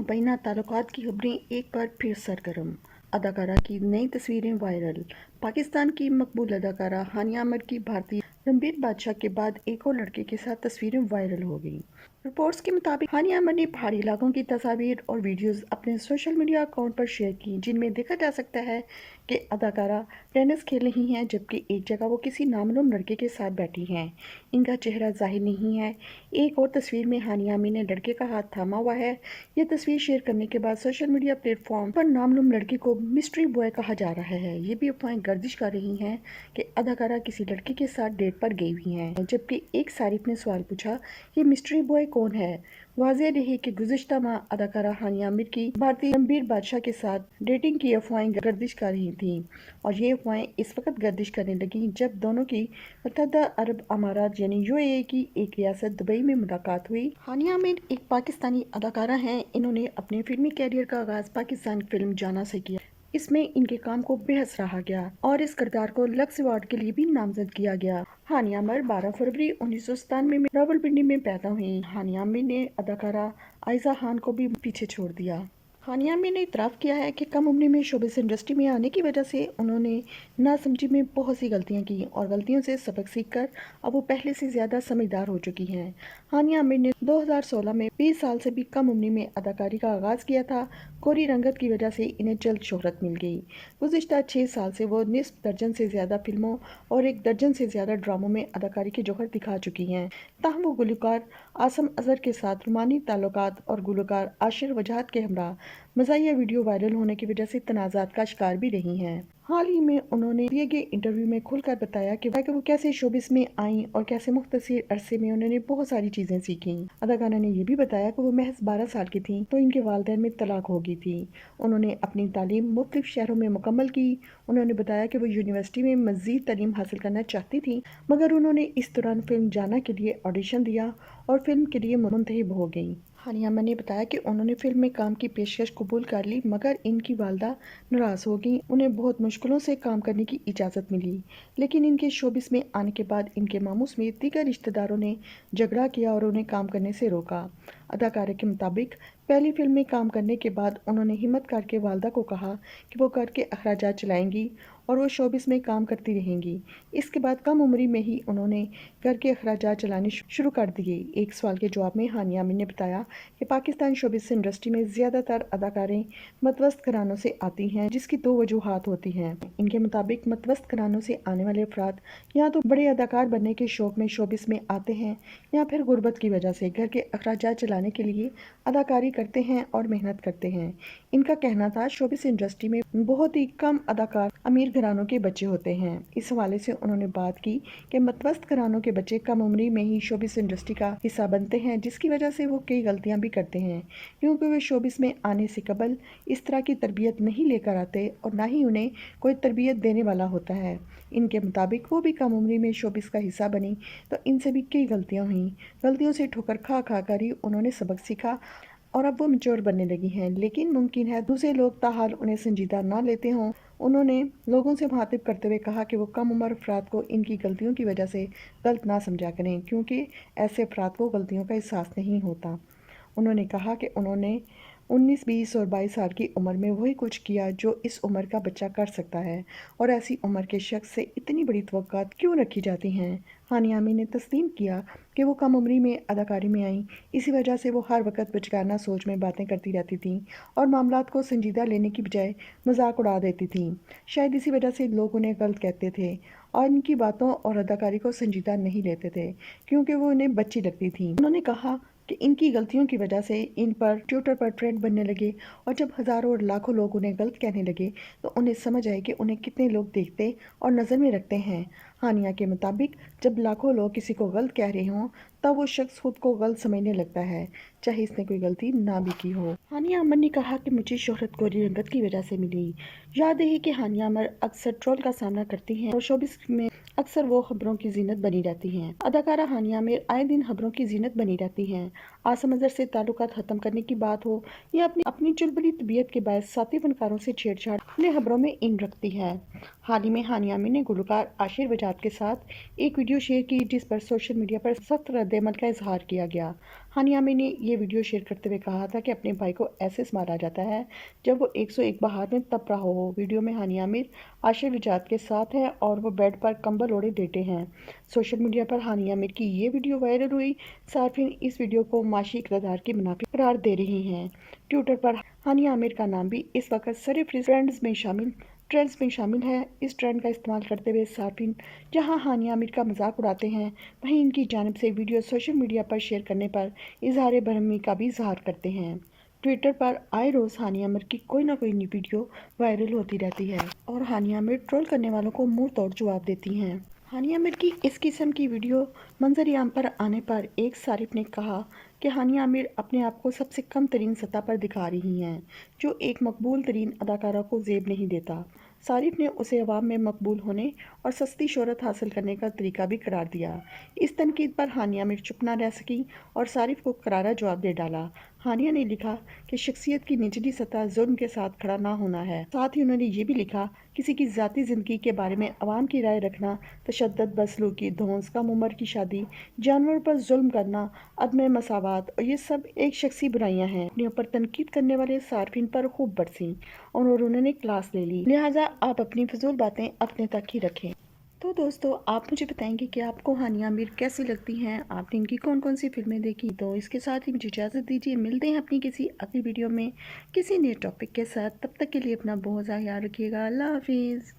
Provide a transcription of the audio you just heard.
मुबैना ताल्लुकात की खबरें एक बार फिर सरगर्म। अदाकारा की नई तस्वीरें वायरल। पाकिस्तान की मकबूल अदाकारा हानिया आमिर की भारतीय रणबीर बादशाह के बाद एक और लड़के के साथ तस्वीरें वायरल हो गईं। रिपोर्ट्स के मुताबिक हानिया आमिर ने पहाड़ी इलाकों की तस्वीर और वीडियोस अपने सोशल मीडिया अकाउंट पर शेयर की, जिनमें देखा जा सकता है कि अदाकारा टेनिस खेल रही हैं, जबकि एक जगह वो किसी नामालूम लड़के के साथ बैठी हैं। इनका चेहरा जाहिर नहीं है। एक और तस्वीर में हानिया आमिर ने लड़के का हाथ थामा हुआ है। ये तस्वीर शेयर करने के बाद सोशल मीडिया प्लेटफॉर्म पर नामालूम लड़के को मिस्ट्री बॉय कहा जा रहा है। ये भी अफवाहें गर्दिश कर रही हैं कि अदाकारा किसी लड़के के साथ डेट पर गई हुई हैं, जबकि एक सारिफ ने सवाल पूछा, ये मिस्ट्री बॉय कौन है? वाज़ेह रही कि गुज़िश्ता माह अदाकारा हानिया आमिर की भारतीय रणबीर बादशाह के साथ डेटिंग की अफवाहें गर्दिश कर रही थीं, और ये अफवाहें इस वक्त गर्दिश करने लगीं जब दोनों की मुत्तहदा अरब अमारात यानी यूएई की एक रियासत दुबई में मुलाकात हुई। हानिया आमिर एक पाकिस्तानी अदाकारा हैं। इन्होंने अपने फिल्मी कैरियर का आगाज पाकिस्तान फिल्म जाना से किया। इसमें इनके काम को बेहद सराहा गया और इस किरदार को लक्स अवार्ड के लिए भी नामजद किया गया। हानिया आमिर 12 फरवरी 1997 में रावलपिंडी में पैदा हुई। हानिया आमिर ने अदाकारा आयशा खान को भी पीछे छोड़ दिया। हानिया आमिर ने इतराफ़ किया है कि कम उम्र में शोबिस इंडस्ट्री में आने की वजह से उन्होंने नासमझी में बहुत सी गलतियां की और गलतियों से सबक सीखकर अब वो पहले से ज़्यादा समझदार हो चुकी हैं। हानिया आमिर ने 2016 में 20 साल से भी कम उम्र में अदाकारी का आगाज़ किया था। कोरी रंगत की वजह से इन्हें जल्द शोहरत मिल गई। गुज़िश्ता 6 साल से वो निस्फ दर्जन से ज़्यादा फिल्मों और 1 दर्जन से ज़्यादा ड्रामों में अदाकारी के जौहर दिखा चुकी हैं। ताहम वो गुलकार आसम अजहर के साथ रुमानी ताल्लुकात और गुलकार आशिर वजाहत के हमरा मज़ाहिया वीडियो वायरल होने की वजह से तनाज़ात का शिकार भी रही हैं। हाल ही में उन्होंने दिए गए इंटरव्यू में खुलकर बताया कि वो कैसे शोबिस में आईं और कैसे मुख्तसर अरसे में उन्होंने बहुत सारी चीज़ें सीखीं। अदाकारा ने यह भी बताया कि वो महज 12 साल की थी तो इनके वालिदैन में तलाक हो गई थी। उन्होंने अपनी तालीम मुख्तलिफ शहरों में मुकम्मल की। उन्होंने बताया कि वो यूनिवर्सिटी में मज़ीद तालीम हासिल करना चाहती थी, मगर उन्होंने इस दौरान फिल्म जाना के लिए ऑडिशन दिया और फिल्म के लिए मुंतखब हो गईं। हानिया आमिर ने बताया कि उन्होंने फिल्म में काम की पेशकश कबूल कर ली, मगर इनकी वालदा नाराज़ हो गई। उन्हें बहुत मुश्किलों से काम करने की इजाज़त मिली, लेकिन इनके शोबिस में आने के बाद इनके मामू समेत दीगर रिश्तेदारों ने झगड़ा किया और उन्हें काम करने से रोका। अदाकारा के मुताबिक पहली फिल्म में काम करने के बाद उन्होंने हिम्मत करके वालदा को कहा कि वो घर के अखराजात चलाएंगी और वो शोबिस में काम करती रहेंगी। इसके बाद कम उम्री में ही उन्होंने घर के अखराजात चलाने शुरू कर दिए। एक सवाल के जवाब में हानिया आमिर ने बताया कि पाकिस्तान शोबिस इंडस्ट्री में ज़्यादातर अदाकारें मतवस्त घरानों से आती हैं, जिसकी 2 वजूहात होती हैं। इनके मुताबिक मतवस्त घरानों से आने वाले अफराद या तो बड़े अदाकार बनने के शौक में शोबिस में आते हैं या फिर गुर्बत की वजह से घर के अखराजात चलाने के लिए अदाकारी करते हैं और मेहनत करते हैं। इनका कहना था शोबिस इंडस्ट्री में बहुत ही कम अदाकार अमीर घरानों के बच्चे होते हैं। इस हवाले से उन्होंने बात की कि मतवस्त घरानों के बच्चे कम उम्री में ही शोबिस इंडस्ट्री का हिस्सा बनते हैं, जिसकी वजह से वो कई गलतियां भी करते हैं, क्योंकि वे शोबिस में आने से कबल इस तरह की तरबियत नहीं लेकर आते और ना ही उन्हें कोई तरबियत देने वाला होता है। इनके मुताबिक वो भी कम उम्री में शोबिस का हिस्सा बनी तो इनसे भी कई गलतियाँ हुई। गलतियों से ठोकर खा खा कर ही उन्होंने सबक सीखा और अब वो मैच्योर बनने लगी हैं, लेकिन मुमकिन है दूसरे लोग ताहाल उन्हें संजीदा ना लेते हों। उन्होंने लोगों से मुखातिब करते हुए कहा कि वो कम उम्र अफराद को इनकी गलतियों की वजह से गलत ना समझा करें, क्योंकि ऐसे अफराद को गलतियों का एहसास नहीं होता। उन्होंने कहा कि उन्होंने 19, 20 और 22 साल की उम्र में वही कुछ किया जो इस उम्र का बच्चा कर सकता है, और ऐसी उम्र के शख्स से इतनी बड़ी तवक्कुआत क्यों रखी जाती हैं। हानिया आमिर ने तस्लीम किया कि वो कम उम्री में अदाकारी में आईं, इसी वजह से वो हर वक्त बचकाना सोच में बातें करती रहती थीं और मामलात को संजीदा लेने की बजाय मजाक उड़ा देती थीं। शायद इसी वजह से लोग उन्हें गलत कहते थे और इनकी बातों और अदाकारी को संजीदा नहीं लेते थे, क्योंकि वो उन्हें बच्ची लगती थी। उन्होंने कहा कि इनकी गलतियों की वजह से इन पर ट्विटर पर ट्रेंड बनने लगे, और जब हज़ारों और लाखों लोग उन्हें गलत कहने लगे तो उन्हें समझ आए कि उन्हें कितने लोग देखते और नज़र में रखते हैं। हानिया के मुताबिक जब लाखों लोग किसी को गलत कह रहे हों तब वो शख्स खुद को गलत समझने लगता है, चाहे इसने कोई गलती ना भी की हो। हानिया आमिर ने कहा कि मुझे शोहरत गोरी रंगत की वजह से मिली। याद है कि हानिया आमिर अक्सर ट्रोल का सामना करती हैं और शोबिस में अक्सर वो खबरों की जीनत बनी रहती हैं। अदाकारा हानिया आमिर आए दिन खबरों की जीनत बनी रहती हैं। आसम अजहर से ताल्लुकात खत्म करने की बात हो या अपनी चुलबुली तबीयत के बायस साथी फनकारों से छेड़छाड़ अपने खबरों में इन रखती है। हाल ही में हानिया आमिर ने गुलकार आशिर बजाज के साथ एक वीडियो शेयर की जिस पर सोशल मीडिया पर सख्त रद्दअमल का इजहार किया गया। हानिया आमिर ने ये वीडियो शेयर करते हुए कहा था कि अपने भाई को ऐसे मारा जाता है जब वो 101 बहार में तप रहा हो। वीडियो में हानिया आमिर आशिर बजाज के साथ है और वो बेड पर कंबल ओढ़े लेटे हैं। सोशल मीडिया पर हानिया आमिर की ये वीडियो वायरल हुई। सार्फिन इस वीडियो को माशी किरदार की मुनाफिक करार दे रही हैं। ट्विटर पर हानिया आमिर का नाम भी इस वक्त ट्रेंड्स में शामिल है। इस ट्रेंड का इस्तेमाल करते हुए सार्फिन जहां हानिया आमिर का मजाक उड़ाते हैं, वहीं इनकी जानिब से वीडियो सोशल मीडिया पर शेयर करने पर इजहार बरहमी का भी इजहार करते हैं। ट्विटर पर आए रोज़ हानिया आमिर की कोई ना कोई नई वीडियो वायरल होती रहती है और हानिया आमिर ट्रोल करने वालों को मुंह तोड़ जवाब देती हैं। हानिया आमिर की इस किस्म की वीडियो मंजर-ए-आम पर आने पर एक सारिफ ने कहा कि हानिया आमिर अपने आप को सबसे कम तरीन सतह पर दिखा रही हैं, जो एक मकबूल तरीन अदाकारा को ज़ेब नहीं देता। सारिफ ने उसे अवाम में मकबूल होने और सस्ती शोहरत हासिल करने का तरीका भी करार दिया। इस तनकीद पर हानिया आमिर चुप ना रह सकी और सारिफ को करारा जवाब दे डाला। हानिया ने लिखा कि शख्सियत की निचली सतह जुल्म के साथ खड़ा ना होना है। साथ ही उन्होंने ये भी लिखा, किसी की ज़ाती ज़िंदगी के बारे में अवाम की राय रखना, तशद्दुद, बदसलूकी, धौंस, कम उम्र की शादी, जानवर पर जुल्म करना, अदम मसावत और ये सब एक शख्सी बुराइयां हैं। अपने ऊपर तनकीद करने वाले सार्फिन पर खूब बरसी और उन्होंने क्लास ले ली, लिहाजा आप अपनी फजूल बातें अपने तक ही रखें। तो दोस्तों, आप मुझे बताएंगे कि आपको हानिया आमिर कैसी लगती हैं, आपने इनकी कौन कौन सी फिल्में देखी। तो इसके साथ ही मुझे इजाज़त दीजिए, मिलते हैं अपनी किसी अगली वीडियो में किसी नए टॉपिक के साथ। तब तक के लिए अपना बहुत ज़्यादा ख्याल रखिएगा। अल्लाह हाफिज़।